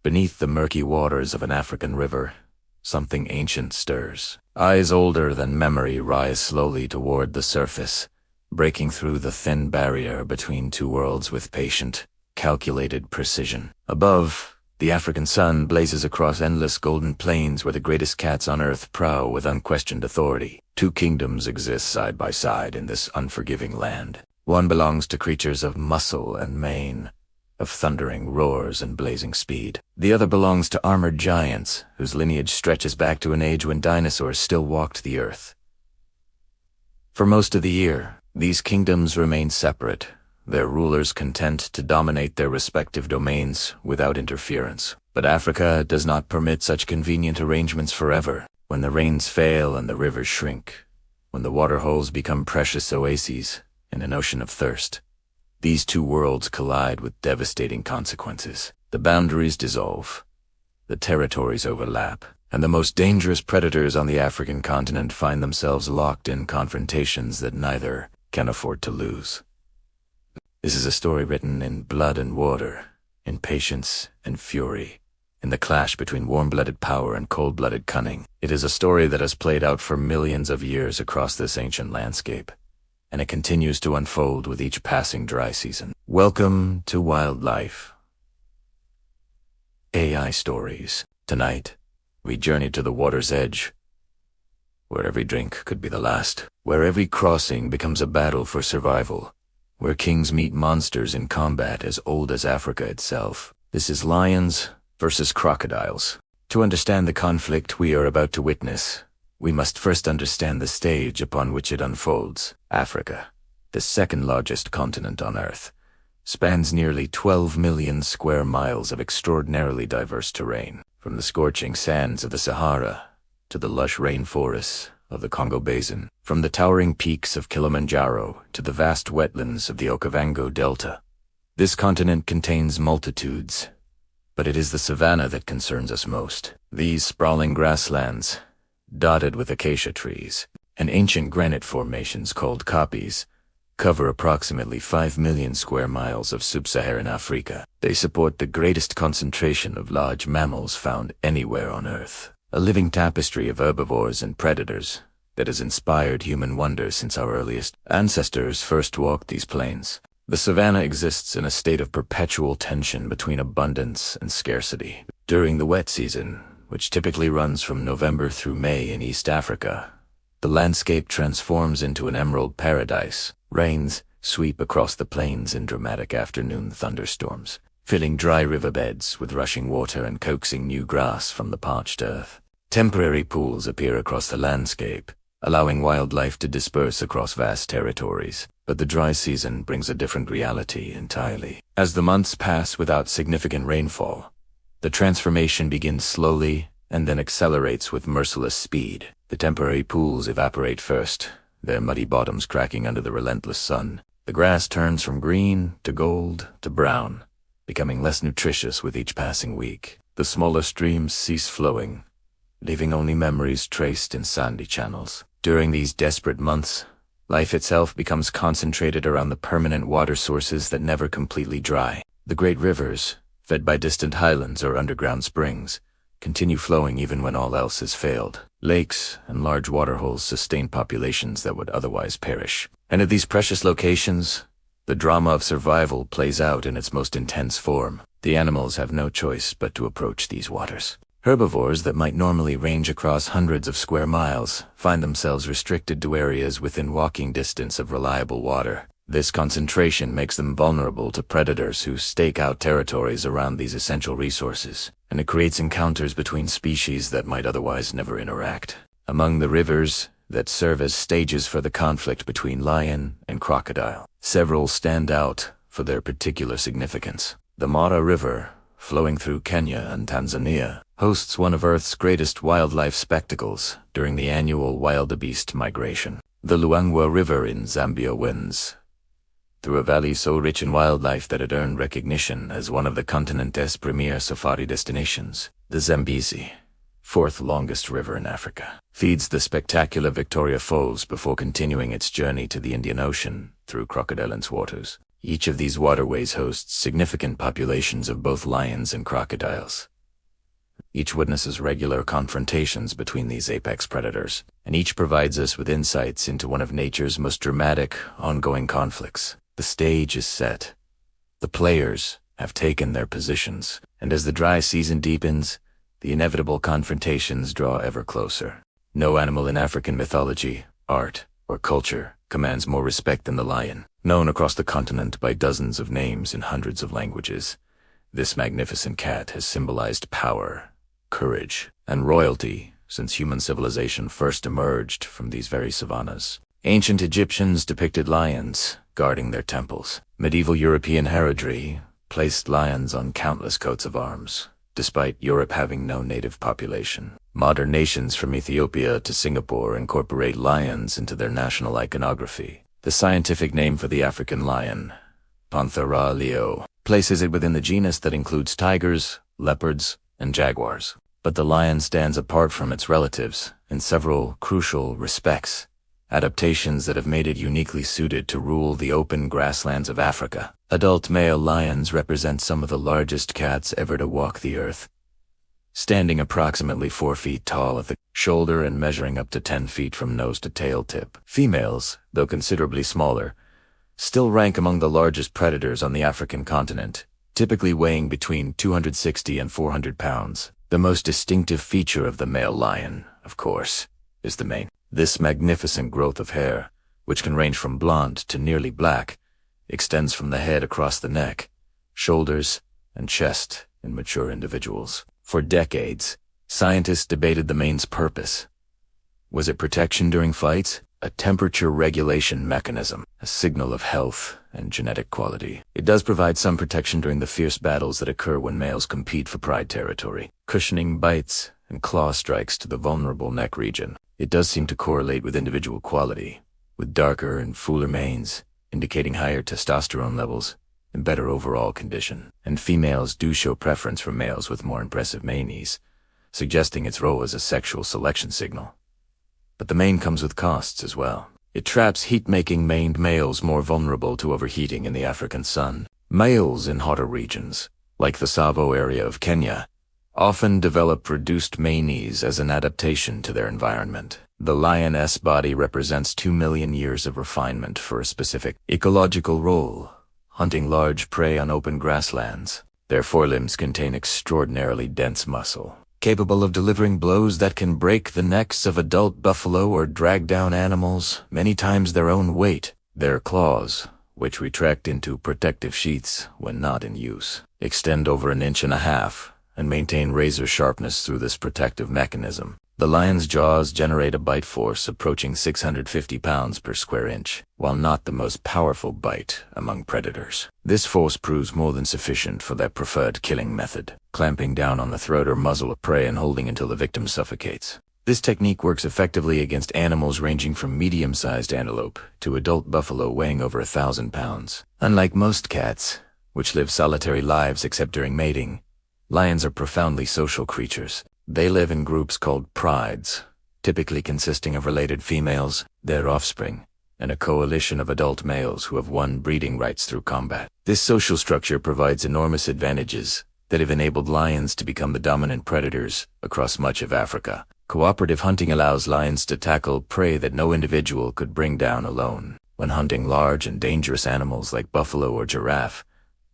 Beneath the murky waters of an African river, something ancient stirs. Eyes older than memory rise slowly toward the surface, breaking through the thin barrier between two worlds with patient, calculated precision. Above, the African sun blazes across endless golden plains where the greatest cats on earth prowl with unquestioned authority. Two kingdoms exist side by side in this unforgiving land. One belongs to creatures of muscle and mane, of thundering roars and blazing speed. The other belongs to armored giants, whose lineage stretches back to an age when dinosaurs still walked the earth. For most of the year, these kingdoms remain separate, their rulers content to dominate their respective domains without interference. But Africa does not permit such convenient arrangements forever. When the rains fail and the rivers shrink, when the waterholes become precious oases in an ocean of thirst, these two worlds collide with devastating consequences. The boundaries dissolve, the territories overlap, and the most dangerous predators on the African continent find themselves locked in confrontations that neither can afford to lose. This is a story written in blood and water, in patience and fury, in the clash between warm-blooded power and cold-blooded cunning. It is a story that has played out for millions of years across this ancient landscape, and it continues to unfold with each passing dry season. Welcome to Wildlife AI Stories. Tonight, we journey to the water's edge, where every drink could be the last, where every crossing becomes a battle for survival, where kings meet monsters in combat as old as Africa itself. This is lions versus crocodiles. To understand the conflict we are about to witness, we must first understand the stage upon which it unfolds. Africa, the second largest continent on Earth, spans nearly 12 million square miles of extraordinarily diverse terrain, from the scorching sands of the Sahara to the lush rainforests of the Congo Basin, from the towering peaks of Kilimanjaro to the vast wetlands of the Okavango Delta. This continent contains multitudes, but it is the savannah that concerns us most. These sprawling grasslands, dotted with acacia trees, and ancient granite formations called kopjes, cover approximately 5 million square miles of sub-Saharan Africa. They support the greatest concentration of large mammals found anywhere on Earth, a living tapestry of herbivores and predators that has inspired human wonder since our earliest ancestors first walked these plains. The savannah exists in a state of perpetual tension between abundance and scarcity. During the wet season, which typically runs from November through May in East Africa, the landscape transforms into an emerald paradise. Rains sweep across the plains in dramatic afternoon thunderstorms, filling dry riverbeds with rushing water and coaxing new grass from the parched earth. Temporary pools appear across the landscape, allowing wildlife to disperse across vast territories. But the dry season brings a different reality entirely. As the months pass without significant rainfall, the transformation begins slowly and then accelerates with merciless speed. The temporary pools evaporate first, their muddy bottoms cracking under the relentless sun. The grass turns from green to gold to brown, becoming less nutritious with each passing week. The smaller streams cease flowing, leaving only memories traced in sandy channels. During these desperate months, life itself becomes concentrated around the permanent water sources that never completely dry. The great rivers, fed by distant highlands or underground springs, continue flowing even when all else has failed. Lakes and large waterholes sustain populations that would otherwise perish. And at these precious locations, the drama of survival plays out in its most intense form. The animals have no choice but to approach these waters. Herbivores that might normally range across hundreds of square miles find themselves restricted to areas within walking distance of reliable water. This concentration makes them vulnerable to predators who stake out territories around these essential resources, and it creates encounters between species that might otherwise never interact. Among the rivers that serve as stages for the conflict between lion and crocodile, several stand out for their particular significance. The Mara River, flowing through Kenya and Tanzania, hosts one of Earth's greatest wildlife spectacles during the annual wildebeest migration. The Luangwa River in Zambia winds through a valley so rich in wildlife that it earned recognition as one of the continent's premier safari destinations. The Zambezi, fourth longest river in Africa, feeds the spectacular Victoria Falls before continuing its journey to the Indian Ocean through Crocodile's waters. Each of these waterways hosts significant populations of both lions and crocodiles, Each witnesses regular confrontations between these apex predators, and each provides us with insights into one of nature's most dramatic, ongoing conflicts. The stage is set. The players have taken their positions, and as the dry season deepens, the inevitable confrontations draw ever closer. No animal in African mythology, art, or culture commands more respect than the lion. Known across the continent by dozens of names in hundreds of languages, this magnificent cat has symbolized power, courage, and royalty since human civilization first emerged from these very savannas. Ancient Egyptians depicted lions guarding their temples. Medieval European heraldry placed lions on countless coats of arms, despite Europe having no native population. Modern nations from Ethiopia to Singapore incorporate lions into their national iconography. The scientific name for the African lion, Panthera leo, places it within the genus that includes tigers, leopards, and jaguars. But the lion stands apart from its relatives in several crucial respects, adaptations that have made it uniquely suited to rule the open grasslands of Africa. Adult male lions represent some of the largest cats ever to walk the earth, standing approximately 4 feet tall at the shoulder and measuring up to 10 feet from nose to tail tip. Females, though considerably smaller, still rank among the largest predators on the African continent, typically weighing between 260 and 400 pounds. The most distinctive feature of the male lion, of course, is the mane. This magnificent growth of hair, which can range from blonde to nearly black, extends from the head across the neck, shoulders, and chest in mature individuals. For decades, scientists debated the mane's purpose. Was it protection during fights? A temperature regulation mechanism, a signal of health and genetic quality. It does provide some protection during the fierce battles that occur when males compete for pride territory, cushioning bites and claw strikes to the vulnerable neck region. It does seem to correlate with individual quality, with darker and fuller manes, indicating higher testosterone levels and better overall condition. And females do show preference for males with more impressive manes, suggesting its role as a sexual selection signal. But the mane comes with costs as well. It traps heat-making maned males more vulnerable to overheating in the African sun. Males in hotter regions, like the Tsavo area of Kenya, often develop reduced manes as an adaptation to their environment. The lioness body represents 2 million years of refinement for a specific ecological role, hunting large prey on open grasslands. Their forelimbs contain extraordinarily dense muscle, capable of delivering blows that can break the necks of adult buffalo or drag down animals, many times their own weight. Their claws, which retract into protective sheaths when not in use, extend over 1.5 inches and maintain razor sharpness through this protective mechanism. The lion's jaws generate a bite force approaching 650 pounds per square inch, while not the most powerful bite among predators. This force proves more than sufficient for their preferred killing method, clamping down on the throat or muzzle of prey and holding until the victim suffocates. This technique works effectively against animals ranging from medium-sized antelope to adult buffalo weighing over 1,000 pounds. Unlike most cats, which live solitary lives except during mating, lions are profoundly social creatures. They live in groups called prides, typically consisting of related females, their offspring, and a coalition of adult males who have won breeding rights through combat. This social structure provides enormous advantages that have enabled lions to become the dominant predators across much of Africa. Cooperative hunting allows lions to tackle prey that no individual could bring down alone. When hunting large and dangerous animals like buffalo or giraffe,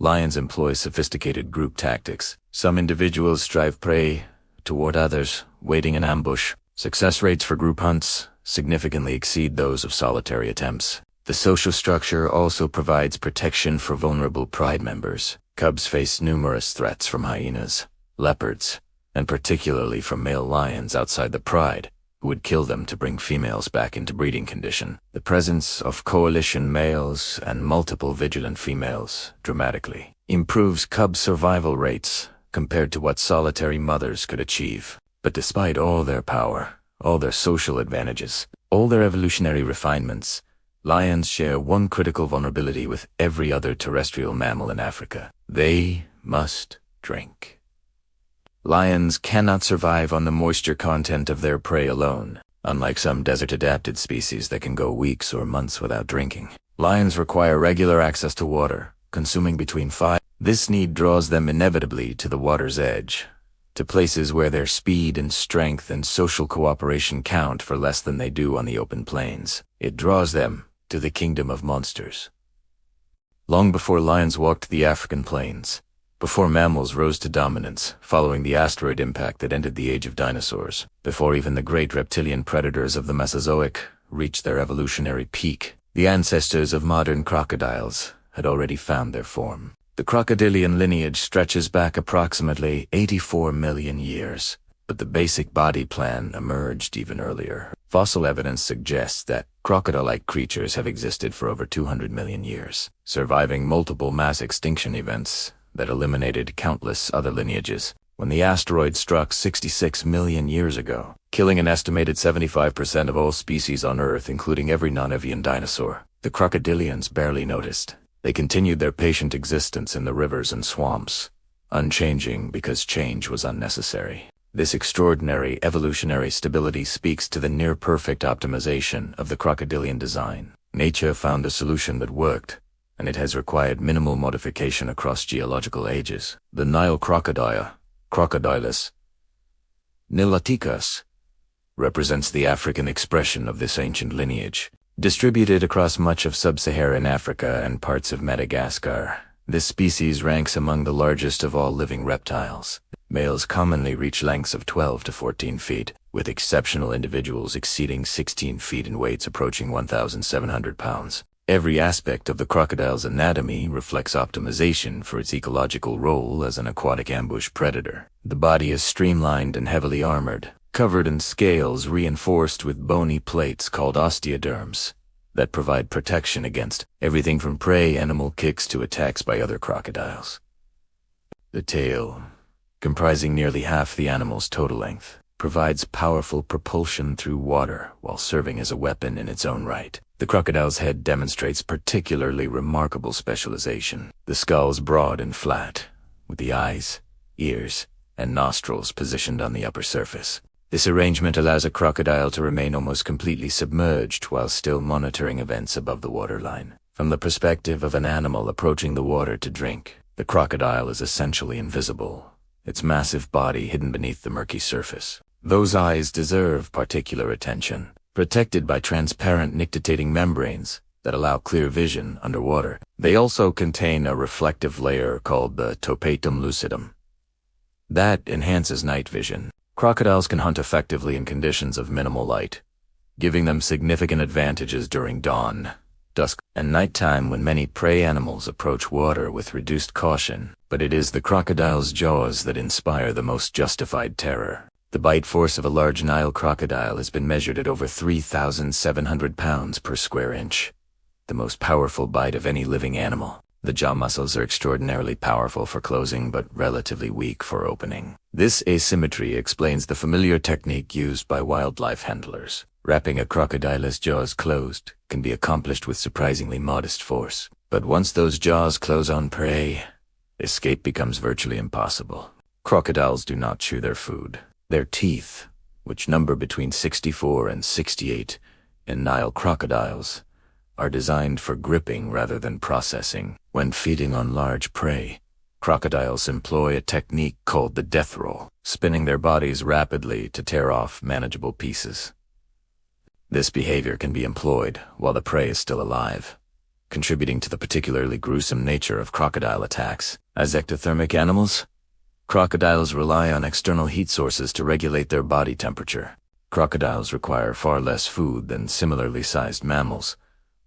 lions employ sophisticated group tactics. Some individuals drive prey toward others, waiting in ambush. Success rates for group hunts significantly exceed those of solitary attempts. The social structure also provides protection for vulnerable pride members. Cubs face numerous threats from hyenas, leopards, and particularly from male lions outside the pride, who would kill them to bring females back into breeding condition. The presence of coalition males and multiple vigilant females dramatically improves cub survival rates compared to what solitary mothers could achieve. But despite all their power, all their social advantages, all their evolutionary refinements, lions share one critical vulnerability with every other terrestrial mammal in Africa. They must drink. Lions cannot survive on the moisture content of their prey alone, unlike some desert-adapted species that can go weeks or months without drinking. Lions require regular access to water, consuming between 5. This need draws them inevitably to the water's edge, to places where their speed and strength and social cooperation count for less than they do on the open plains. It draws them to the kingdom of monsters. Long before lions walked the African plains, before mammals rose to dominance following the asteroid impact that ended the age of dinosaurs, before even the great reptilian predators of the Mesozoic reached their evolutionary peak, the ancestors of modern crocodiles had already found their form. The crocodilian lineage stretches back approximately 84 million years, but the basic body plan emerged even earlier. Fossil evidence suggests that crocodile-like creatures have existed for over 200 million years, surviving multiple mass extinction events that eliminated countless other lineages. When the asteroid struck 66 million years ago, killing an estimated 75% of all species on Earth, including every non-avian dinosaur, the crocodilians barely noticed. They continued their patient existence in the rivers and swamps, unchanging because change was unnecessary. This extraordinary evolutionary stability speaks to the near-perfect optimization of the crocodilian design. Nature found a solution that worked, and it has required minimal modification across geological ages. The Nile crocodile, Crocodiles niloticus, represents the African expression of this ancient lineage. Distributed across much of sub-Saharan Africa and parts of Madagascar, this species ranks among the largest of all living reptiles. Males commonly reach lengths of 12 to 14 feet, with exceptional individuals exceeding 16 feet and weights approaching 1,700 pounds. Every aspect of the crocodile's anatomy reflects optimization for its ecological role as an aquatic ambush predator. The body is streamlined and heavily armored, covered in scales reinforced with bony plates called osteoderms that provide protection against everything from prey animal kicks to attacks by other crocodiles. The tail, comprising nearly half the animal's total length, provides powerful propulsion through water while serving as a weapon in its own right. The crocodile's head demonstrates particularly remarkable specialization. The skull's broad and flat, with the eyes, ears, and nostrils positioned on the upper surface. This arrangement allows a crocodile to remain almost completely submerged while still monitoring events above the waterline. From the perspective of an animal approaching the water to drink, the crocodile is essentially invisible, its massive body hidden beneath the murky surface. Those eyes deserve particular attention. Protected by transparent nictitating membranes that allow clear vision underwater, they also contain a reflective layer called the tapetum lucidum that enhances night vision. Crocodiles can hunt effectively in conditions of minimal light, giving them significant advantages during dawn, dusk, and nighttime when many prey animals approach water with reduced caution. But it is the crocodile's jaws that inspire the most justified terror. The bite force of a large Nile crocodile has been measured at over 3,700 pounds per square inch, the most powerful bite of any living animal. The jaw muscles are extraordinarily powerful for closing but relatively weak for opening. This asymmetry explains the familiar technique used by wildlife handlers. Wrapping a crocodile's jaws closed can be accomplished with surprisingly modest force. But once those jaws close on prey, escape becomes virtually impossible. Crocodiles do not chew their food. Their teeth, which number between 64 and 68 in Nile crocodiles, are designed for gripping rather than processing. When feeding on large prey, crocodiles employ a technique called the death roll, spinning their bodies rapidly to tear off manageable pieces. This behavior can be employed while the prey is still alive, contributing to the particularly gruesome nature of crocodile attacks. As ectothermic animals, crocodiles rely on external heat sources to regulate their body temperature. Crocodiles require far less food than similarly sized mammals,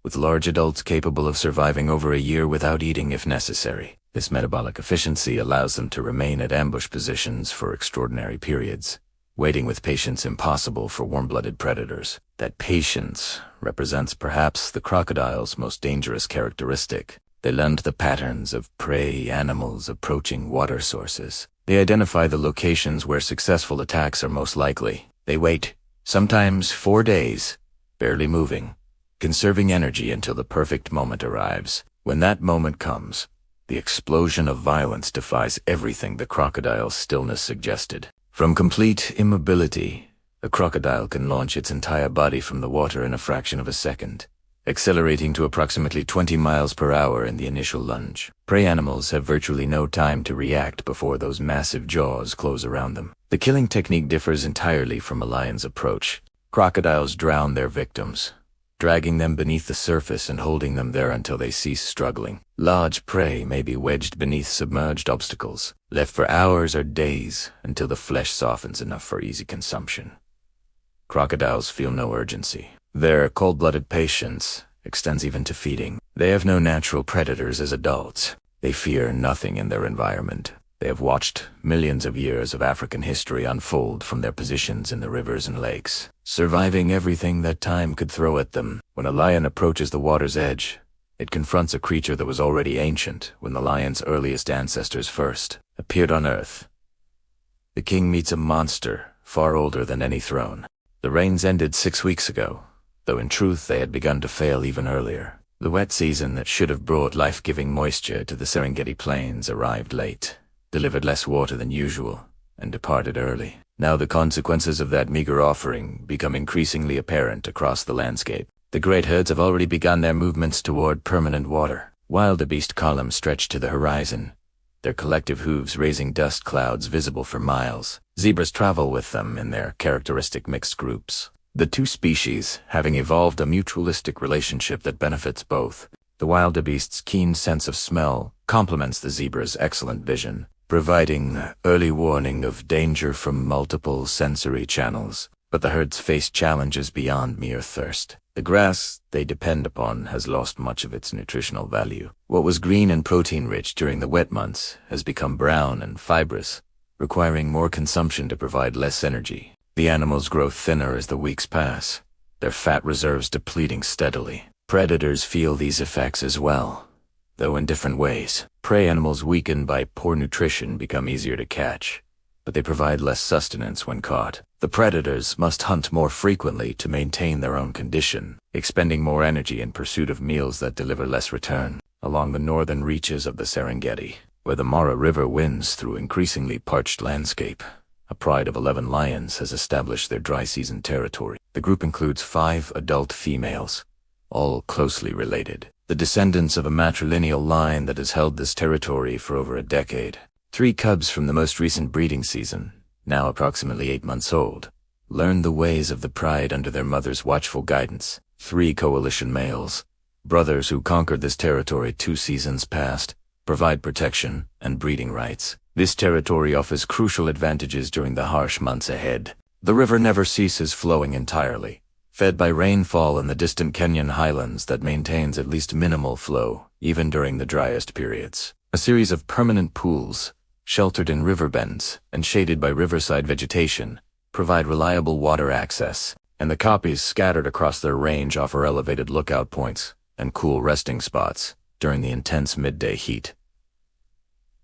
with large adults capable of surviving over a year without eating if necessary. This metabolic efficiency allows them to remain at ambush positions for extraordinary periods, waiting with patience impossible for warm-blooded predators. That patience represents perhaps the crocodile's most dangerous characteristic. They learn the patterns of prey animals approaching water sources. They identify the locations where successful attacks are most likely. They wait, sometimes 4 days, barely moving, conserving energy until the perfect moment arrives. When that moment comes, the explosion of violence defies everything the crocodile's stillness suggested. From complete immobility, a crocodile can launch its entire body from the water in a fraction of a second, accelerating to approximately 20 miles per hour in the initial lunge. Prey animals have virtually no time to react before those massive jaws close around them. The killing technique differs entirely from a lion's approach. Crocodiles drown their victims, dragging them beneath the surface and holding them there until they cease struggling. Large prey may be wedged beneath submerged obstacles, left for hours or days until the flesh softens enough for easy consumption. Crocodiles feel no urgency. Their cold-blooded patience extends even to feeding. They have no natural predators as adults. They fear nothing in their environment. They have watched millions of years of African history unfold from their positions in the rivers and lakes, surviving everything that time could throw at them. When a lion approaches the water's edge, it confronts a creature that was already ancient when the lion's earliest ancestors first appeared on Earth. The king meets a monster far older than any throne. The rains ended 6 weeks ago, though in truth they had begun to fail even earlier. The wet season that should have brought life-giving moisture to the Serengeti plains arrived late, delivered less water than usual, and departed early. Now the consequences of that meager offering become increasingly apparent across the landscape. The great herds have already begun their movements toward permanent water. Wildebeest columns stretch to the horizon, their collective hooves raising dust clouds visible for miles. Zebras travel with them in their characteristic mixed groups, the two species having evolved a mutualistic relationship that benefits both. The wildebeest's keen sense of smell complements the zebra's excellent vision, providing early warning of danger from multiple sensory channels. But the herds face challenges beyond mere thirst. The grass they depend upon has lost much of its nutritional value. What was green and protein-rich during the wet months has become brown and fibrous, requiring more consumption to provide less energy. The animals grow thinner as the weeks pass, their fat reserves depleting steadily. Predators feel these effects as well, though in different ways. Prey animals weakened by poor nutrition become easier to catch, but they provide less sustenance when caught. The predators must hunt more frequently to maintain their own condition, expending more energy in pursuit of meals that deliver less return. Along the northern reaches of the Serengeti, where the Mara River winds through increasingly parched landscape, a pride of 11 lions has established their dry season territory. The group includes 5 adult females, all closely related, the descendants of a matrilineal line that has held this territory for over a decade. 3 cubs from the most recent breeding season, now approximately 8 months old, learned the ways of the pride under their mother's watchful guidance. 3 coalition males, brothers who conquered this territory 2 seasons past, provide protection and breeding rights. This territory offers crucial advantages during the harsh months ahead. The river never ceases flowing entirely, fed by rainfall in the distant Kenyan highlands that maintains at least minimal flow, even during the driest periods. A series of permanent pools, sheltered in river bends and shaded by riverside vegetation, provide reliable water access, and the kopjes scattered across their range offer elevated lookout points and cool resting spots during the intense midday heat.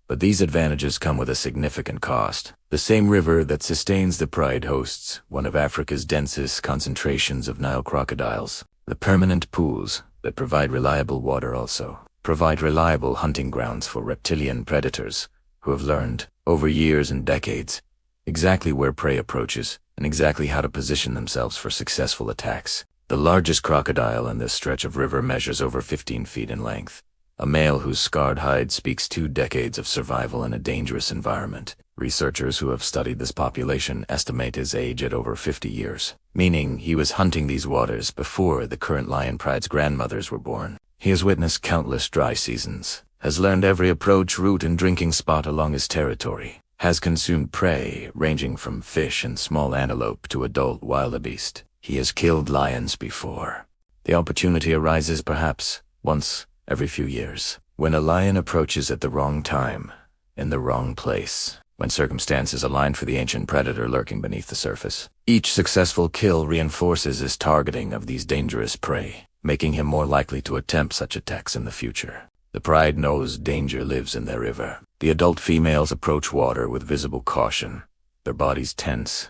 But these advantages come with a significant cost. The same river that sustains the pride hosts one of Africa's densest concentrations of Nile crocodiles. The permanent pools that provide reliable water also provide reliable hunting grounds for reptilian predators who have learned, over years and decades, exactly where prey approaches and exactly how to position themselves for successful attacks. The largest crocodile in this stretch of river measures over 15 feet in length, a male whose scarred hide speaks 2 decades of survival in a dangerous environment. Researchers who have studied this population estimate his age at over 50 years, meaning he was hunting these waters before the current lion pride's grandmothers were born. He has witnessed countless dry seasons, has learned every approach, route, and drinking spot along his territory, has consumed prey ranging from fish and small antelope to adult wildebeest. He has killed lions before. The opportunity arises perhaps once every few years, when a lion approaches at the wrong time, in the wrong place, when circumstances align for the ancient predator lurking beneath the surface. Each successful kill reinforces his targeting of these dangerous prey, making him more likely to attempt such attacks in the future. The pride knows danger lives in their river. The adult females approach water with visible caution, their bodies tense,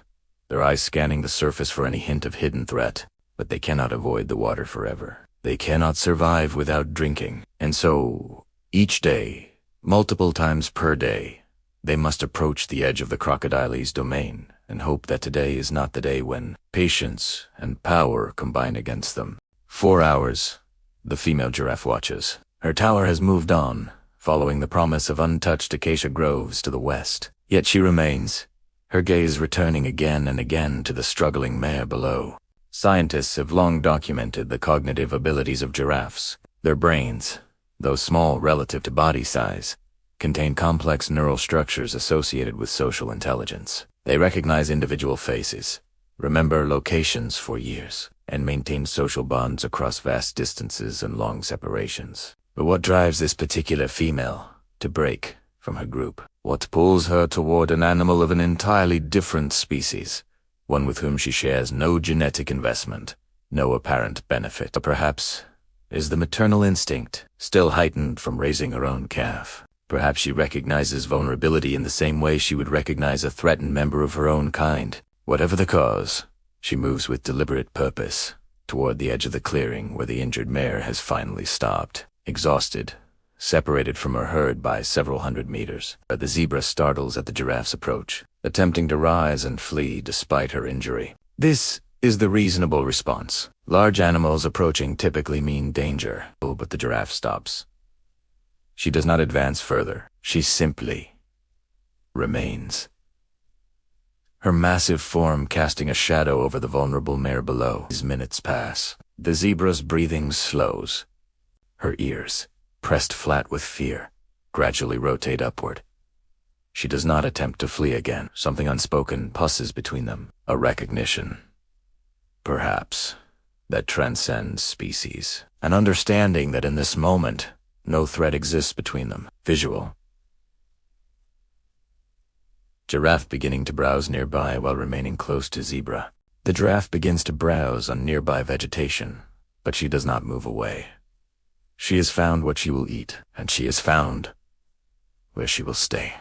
their eyes scanning the surface for any hint of hidden threat, but they cannot avoid the water forever. They cannot survive without drinking, and so, each day, multiple times per day, they must approach the edge of the crocodile's domain and hope that today is not the day when patience and power combine against them. 4 hours, The female giraffe watches. Her tower has moved on, following the promise of untouched acacia groves to the west. Yet she remains, her gaze returning again and again to the struggling mare below. Scientists have long documented the cognitive abilities of giraffes. Their brains, though small relative to body size, contain complex neural structures associated with social intelligence. They recognize individual faces, remember locations for years, and maintain social bonds across vast distances and long separations. But what drives this particular female to break from her group? What pulls her toward an animal of an entirely different species, one with whom she shares no genetic investment, no apparent benefit? Or perhaps is the maternal instinct, still heightened from raising her own calf. Perhaps she recognizes vulnerability in the same way she would recognize a threatened member of her own kind. Whatever the cause, she moves with deliberate purpose toward the edge of the clearing where the injured mare has finally stopped. Exhausted, separated from her herd by several hundred meters, the zebra startles at the giraffe's approach, attempting to rise and flee despite her injury. This is the reasonable response. Large animals approaching typically mean danger. Oh, but the giraffe stops. She does not advance further. She simply remains, her massive form casting a shadow over the vulnerable mare below. As minutes pass, the zebra's breathing slows. Her ears, pressed flat with fear, gradually rotate upward. She does not attempt to flee again. Something unspoken passes between them, a recognition, perhaps, that transcends species. An understanding that in this moment, no threat exists between them. Visual. Giraffe beginning to browse nearby while remaining close to zebra. The giraffe begins to browse on nearby vegetation, but she does not move away. She has found what she will eat, and she has found where she will stay.